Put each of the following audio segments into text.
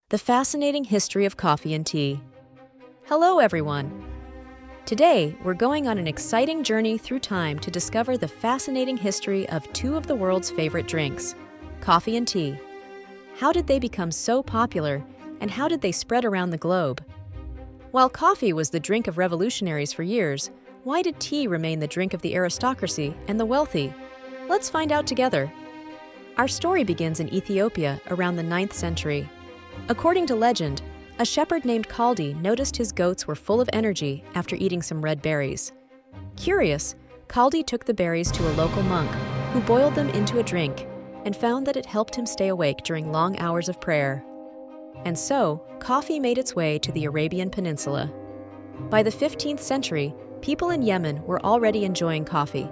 The fascinating history of coffee and tea. Hello, everyone. Today, we're going on an exciting journey through time to discover the fascinating history of two of the world's favorite drinks, coffee and tea. How did they become so popular, and how did they spread around the globe? While coffee was the drink of revolutionaries for years, why did tea remain the drink of the aristocracy and the wealthy? Let's find out together. Our story begins in Ethiopia around the 9th century. According to legend, a shepherd named Kaldi noticed his goats were full of energy after eating some red berries. Curious, Kaldi took the berries to a local monk, who boiled them into a drink and found that it helped him stay awake during long hours of prayer. And so, coffee made its way to the Arabian Peninsula. By the 15th century, people in Yemen were already enjoying coffee.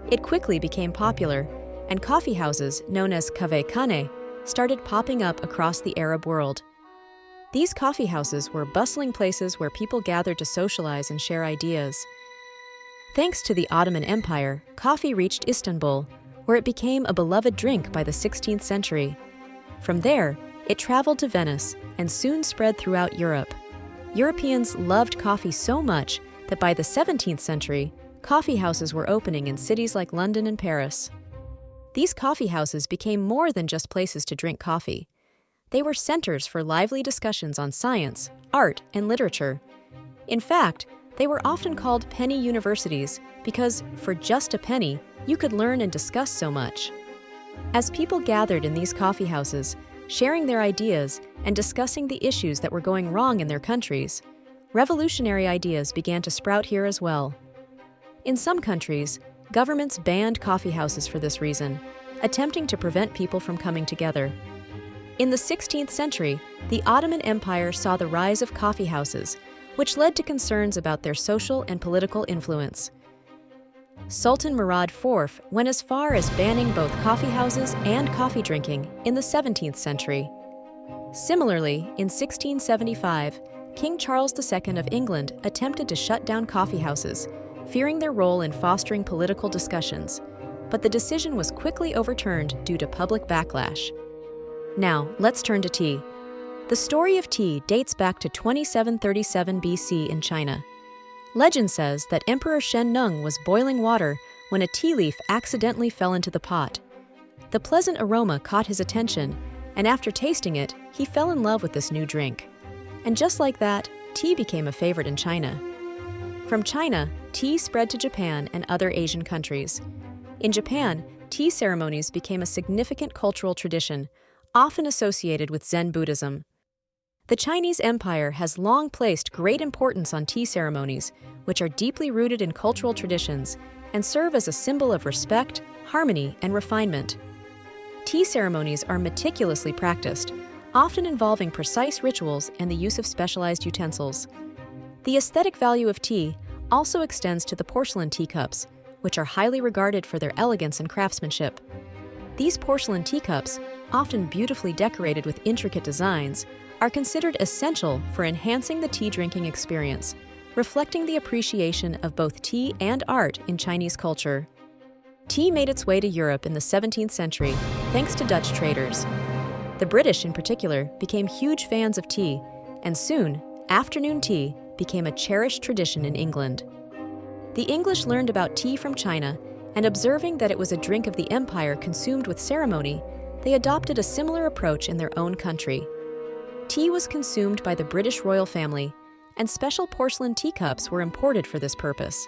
It quickly became popular, and coffee houses, known as kave-khane, started popping up across the Arab world. These coffee houses were bustling places where people gathered to socialize and share ideas. Thanks to the Ottoman Empire, coffee reached Istanbul, where it became a beloved drink by the 16th century. From there, it traveled to Venice and soon spread throughout Europe. Europeans loved coffee so much that by the 17th century, coffee houses were opening in cities like London and Paris. These coffee houses became more than just places to drink coffee. They were centers for lively discussions on science, art, and literature. In fact, they were often called penny universities because, for just a penny, you could learn and discuss so much. As people gathered in these coffee houses, sharing their ideas and discussing the issues that were going wrong in their countries, revolutionary ideas began to sprout here as well. In some countries, governments banned coffee houses for this reason, attempting to prevent people from coming together. In the 16th century, the Ottoman Empire saw the rise of coffee houses, which led to concerns about their social and political influence. Sultan Murad IV went as far as banning both coffee houses and coffee drinking in the 17th century. Similarly, in 1675, King Charles II of England attempted to shut down coffee houses, fearing their role in fostering political discussions, but the decision was quickly overturned due to public backlash. Now, let's turn to tea. The story of tea dates back to 2737 BC in China. Legend says that Emperor Shen Nung was boiling water when a tea leaf accidentally fell into the pot. The pleasant aroma caught his attention, and after tasting it, he fell in love with this new drink. And just like that, tea became a favorite in China. From China, tea spread to Japan and other Asian countries. In Japan, tea ceremonies became a significant cultural tradition, often associated with Zen Buddhism. The Chinese Empire has long placed great importance on tea ceremonies, which are deeply rooted in cultural traditions and serve as a symbol of respect, harmony, and refinement. Tea ceremonies are meticulously practiced, often involving precise rituals and the use of specialized utensils. The aesthetic value of tea also extends to the porcelain teacups, which are highly regarded for their elegance and craftsmanship. These porcelain teacups, often beautifully decorated with intricate designs, are considered essential for enhancing the tea drinking experience, reflecting the appreciation of both tea and art in Chinese culture. Tea made its way to Europe in the 17th century thanks to Dutch traders. The British, in particular, became huge fans of tea, and soon, afternoon tea became a cherished tradition in England. The English learned about tea from China, and observing that it was a drink of the empire consumed with ceremony, they adopted a similar approach in their own country. Tea was consumed by the British royal family, and special porcelain teacups were imported for this purpose.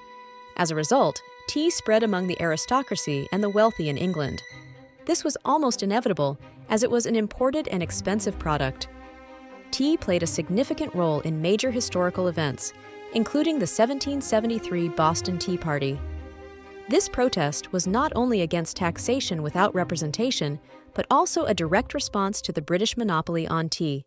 As a result, tea spread among the aristocracy and the wealthy in England. This was almost inevitable, as it was an imported and expensive product. Tea played a significant role in major historical events, including the 1773 Boston Tea Party. This protest was not only against taxation without representation, but also a direct response to the British monopoly on tea.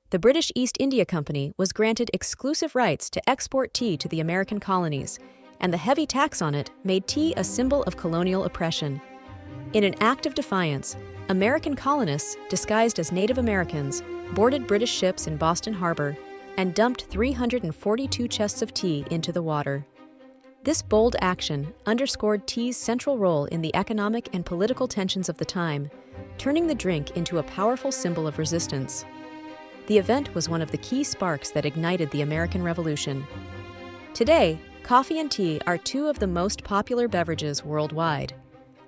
The British East India Company was granted exclusive rights to export tea to the American colonies, and the heavy tax on it made tea a symbol of colonial oppression. In an act of defiance, American colonists, disguised as Native Americans, boarded British ships in Boston Harbor and dumped 342 chests of tea into the water. This bold action underscored tea's central role in the economic and political tensions of the time, turning the drink into a powerful symbol of resistance. The event was one of the key sparks that ignited the American Revolution. Today, coffee and tea are two of the most popular beverages worldwide.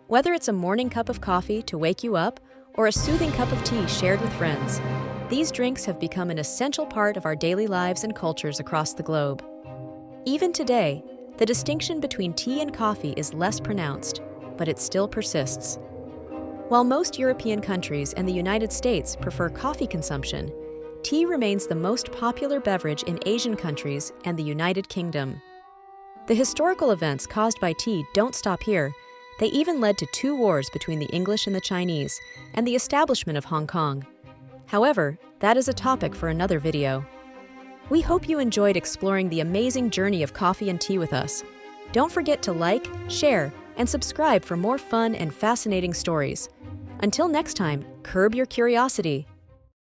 Whether it's a morning cup of coffee to wake you up or a soothing cup of tea shared with friends, these drinks have become an essential part of our daily lives and cultures across the globe. Even today, the distinction between tea and coffee is less pronounced, but it still persists. While most European countries and the United States prefer coffee consumption, tea remains the most popular beverage in Asian countries and the United Kingdom. The historical events caused by tea don't stop here. They even led to 2 wars between the English and the Chinese, and the establishment of Hong Kong. However, that is a topic for another video. We hope you enjoyed exploring the amazing journey of coffee and tea with us. Don't forget to like, share, and subscribe for more fun and fascinating stories. Until next time, curb your curiosity.